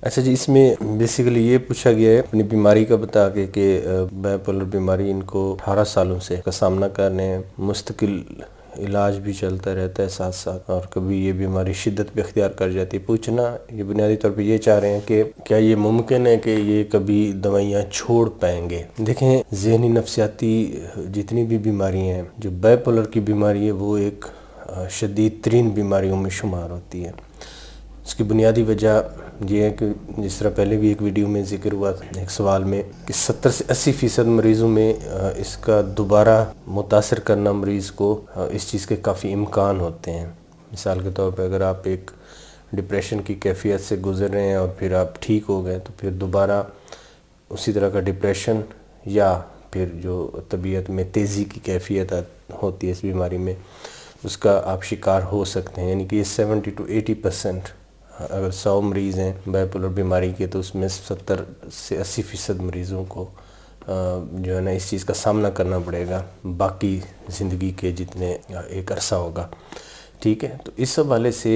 اچھا جی، اس میں بیسیکلی یہ پوچھا گیا ہے اپنی بیماری کا بتا کے کہ بائپولر بیماری ان کو 18 سالوں سے کا سامنا کر رہے ہیں، مستقل علاج بھی چلتا رہتا ہے ساتھ ساتھ، اور کبھی یہ بیماری شدت بھی اختیار کر جاتی ہے۔ پوچھنا یہ بنیادی طور پہ یہ چاہ رہے ہیں کہ کیا یہ ممکن ہے کہ یہ کبھی دوائیاں چھوڑ پائیں گے؟ دیکھیں، ذہنی نفسیاتی جتنی بھی بیماری ہیں، جو بائپولر کی بیماری ہے وہ ایک شدید ترین بیماریوں میں شمار ہوتی ہے۔ اس کی بنیادی وجہ یہ ہے کہ جس طرح پہلے بھی ایک ویڈیو میں ذکر ہوا تھا ایک سوال میں، کہ 70 سے 80% مریضوں میں اس کا دوبارہ متاثر کرنا مریض کو اس چیز کے کافی امکان ہوتے ہیں۔ مثال کے طور پہ اگر آپ ایک ڈپریشن کی کیفیت سے گزر رہے ہیں اور پھر آپ ٹھیک ہو گئے، تو پھر دوبارہ اسی طرح کا ڈپریشن یا پھر جو طبیعت میں تیزی کی کیفیت ہوتی ہے اس بیماری میں، اس کا آپ شکار ہو سکتے ہیں۔ یعنی کہ یہ 70 to 80%، اگر 100 مریض ہیں بائپولر بیماری کے، تو اس میں 70 سے 80% مریضوں کو جو ہے نا اس چیز کا سامنا کرنا پڑے گا باقی زندگی کے جتنے ایک عرصہ ہوگا، ٹھیک ہے۔ تو اس حوالے سے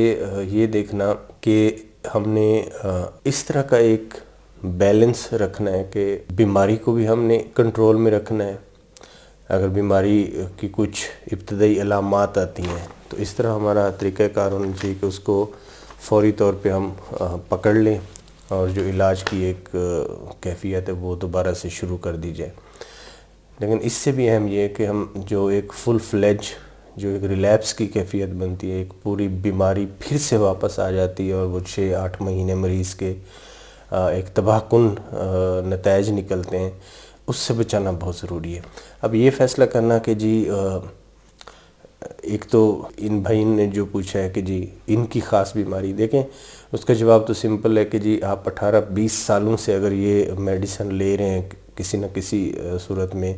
یہ دیکھنا کہ ہم نے اس طرح کا ایک بیلنس رکھنا ہے کہ بیماری کو بھی ہم نے کنٹرول میں رکھنا ہے۔ اگر بیماری کی کچھ ابتدائی علامات آتی ہیں تو اس طرح ہمارا طریقہ کار ہونا چاہیے کہ اس کو فوری طور پہ ہم پکڑ لیں اور جو علاج کی ایک کیفیت ہے وہ دوبارہ سے شروع کر دی جائے۔ لیکن اس سے بھی اہم یہ ہے کہ ہم جو ایک فل فلیج جو ایک ریلیپس کی کیفیت بنتی ہے، ایک پوری بیماری پھر سے واپس آ جاتی ہے اور وہ 6-8 مہینے مریض کے ایک تباہ کن نتائج نکلتے ہیں، اس سے بچانا بہت ضروری ہے۔ اب یہ فیصلہ کرنا کہ جی ایک تو ان بھائی نے جو پوچھا ہے کہ جی ان کی خاص بیماری، دیکھیں اس کا جواب تو سمپل ہے کہ جی آپ 18-20 سالوں سے اگر یہ میڈیسن لے رہے ہیں کسی نہ کسی صورت میں،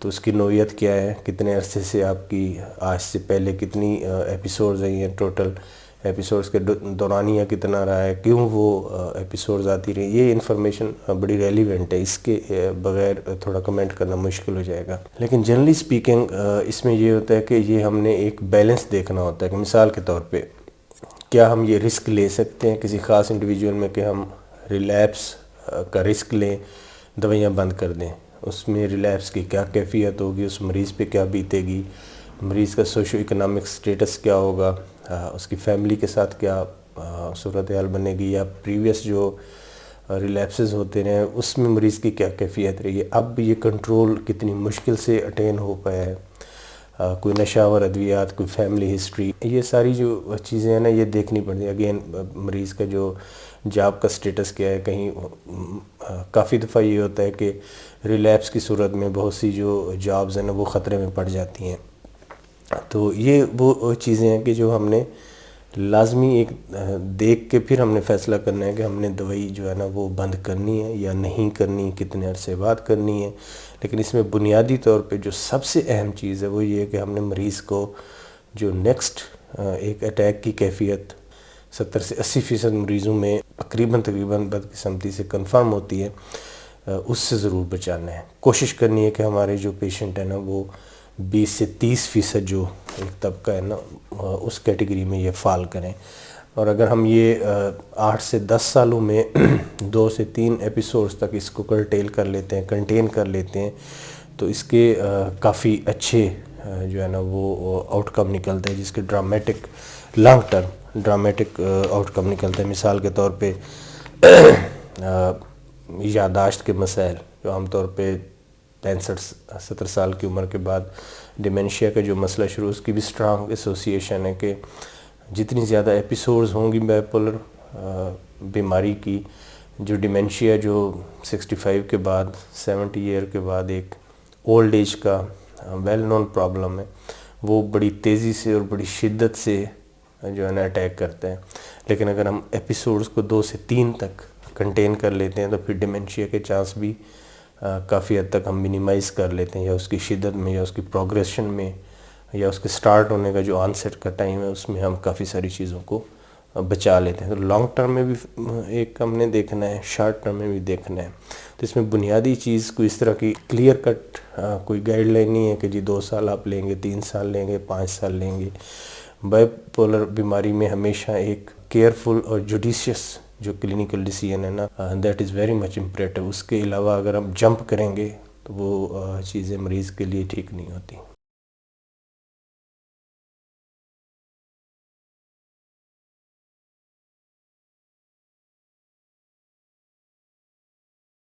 تو اس کی نوعیت کیا ہے، کتنے عرصے سے آپ کی آج سے پہلے کتنی ایپیسوڈز آئی ہیں، ٹوٹل ایپیسوڈز کے دورانیہ کتنا رہا ہے، کیوں وہ ایپیسوڈز آتی رہی، یہ انفارمیشن بڑی ریلیونٹ ہے، اس کے بغیر تھوڑا کمنٹ کرنا مشکل ہو جائے گا۔ لیکن جنرلی سپیکنگ اس میں یہ ہوتا ہے کہ یہ ہم نے ایک بیلنس دیکھنا ہوتا ہے کہ مثال کے طور پہ کیا ہم یہ رسک لے سکتے ہیں کسی خاص انڈیویجول میں کہ ہم ریلیپس کا رسک لیں، دوائیاں بند کر دیں، اس میں ریلیپس کی کیا کیفیت ہوگی، اس مریض پہ کیا بیتے گی، مریض کا سوشو اکنامک سٹیٹس کیا ہوگا، اس کی فیملی کے ساتھ کیا صورتحال بنے گی، یا پریویس جو ریلیپسز ہوتے ہیں اس میں مریض کی کیا کیفیت رہی ہے، اب یہ کنٹرول کتنی مشکل سے اٹین ہو پایا ہے، کوئی نشہ آور ادویات، کوئی فیملی ہسٹری، یہ ساری جو چیزیں ہیں نا یہ دیکھنی پڑتی ہیں۔ اگین مریض کا جو جاب کا سٹیٹس کیا ہے، کہیں کافی دفعہ یہ ہوتا ہے کہ ریلیپس کی صورت میں بہت سی جو جابز ہیں نا وہ خطرے میں پڑ جاتی ہیں۔ تو یہ وہ چیزیں ہیں کہ جو ہم نے لازمی ایک دیکھ کے پھر ہم نے فیصلہ کرنا ہے کہ ہم نے دوائی جو ہے نا وہ بند کرنی ہے یا نہیں کرنی، کتنے عرصے بعد کرنی ہے۔ لیکن اس میں بنیادی طور پہ جو سب سے اہم چیز ہے وہ یہ ہے کہ ہم نے مریض کو جو نیکسٹ ایک اٹیک کی کیفیت 70 سے 80% مریضوں میں تقریباً بدقسمتی سے کنفرم ہوتی ہے، اس سے ضرور بچانا ہے۔ کوشش کرنی ہے کہ ہمارے جو پیشنٹ ہیں نا وہ 20 سے 30% جو ایک طبقہ ہے نا اس کیٹیگری میں یہ فال کریں۔ اور اگر ہم یہ 8 سے 10 سالوں میں 2 سے 3 ایپیسوڈز تک اس کو کنٹین کر لیتے ہیں تو اس کے کافی اچھے جو ہے نا وہ آؤٹ کم نکلتے ہیں، جس کے لانگ ٹرم ڈرامٹک آؤٹ کم نکلتے ہیں۔ مثال کے طور پہ یادداشت کے مسائل جو عام طور پہ 65-70 سال کی عمر کے بعد ڈیمنشیا کا جو مسئلہ شروع، اس کی بھی سٹرانگ ایسوسیشن ہے کہ جتنی زیادہ ایپیسوڈز ہوں گی بائپولر بیماری کی، جو ڈیمنشیا جو 65 کے بعد 70 ایئر کے بعد ایک اولڈ ایج کا ویل نون پرابلم ہے، وہ بڑی تیزی سے اور بڑی شدت سے جو ہے نا اٹیک کرتا ہے۔ لیکن اگر ہم ایپیسوڈز کو 2 سے 3 تک کنٹین کر لیتے ہیں تو پھر ڈیمنشیا کے چانس بھی کافی حد تک ہم منیمائز کر لیتے ہیں، یا اس کی شدت میں یا اس کی پروگریشن میں یا اس کے سٹارٹ ہونے کا جو آنسٹ کا ٹائم ہے اس میں ہم کافی ساری چیزوں کو بچا لیتے ہیں۔ تو لانگ ٹرم میں بھی ایک ہم نے دیکھنا ہے، شارٹ ٹرم میں بھی دیکھنا ہے۔ تو اس میں بنیادی چیز کوئی اس طرح کی کلیئر کٹ کوئی گائیڈ لائن نہیں ہے کہ جی 2 سال آپ لیں گے، 3 سال لیں گے، 5 سال لیں گے۔ بائپولر بیماری میں ہمیشہ ایک کیئرفل اور جوڈیشیس جو کلینکل ڈیسیژن ہے نا that is very much imperative. اس کے علاوہ اگر ہم جمپ کریں گے تو وہ چیزیں مریض کے لیے ٹھیک نہیں ہوتی.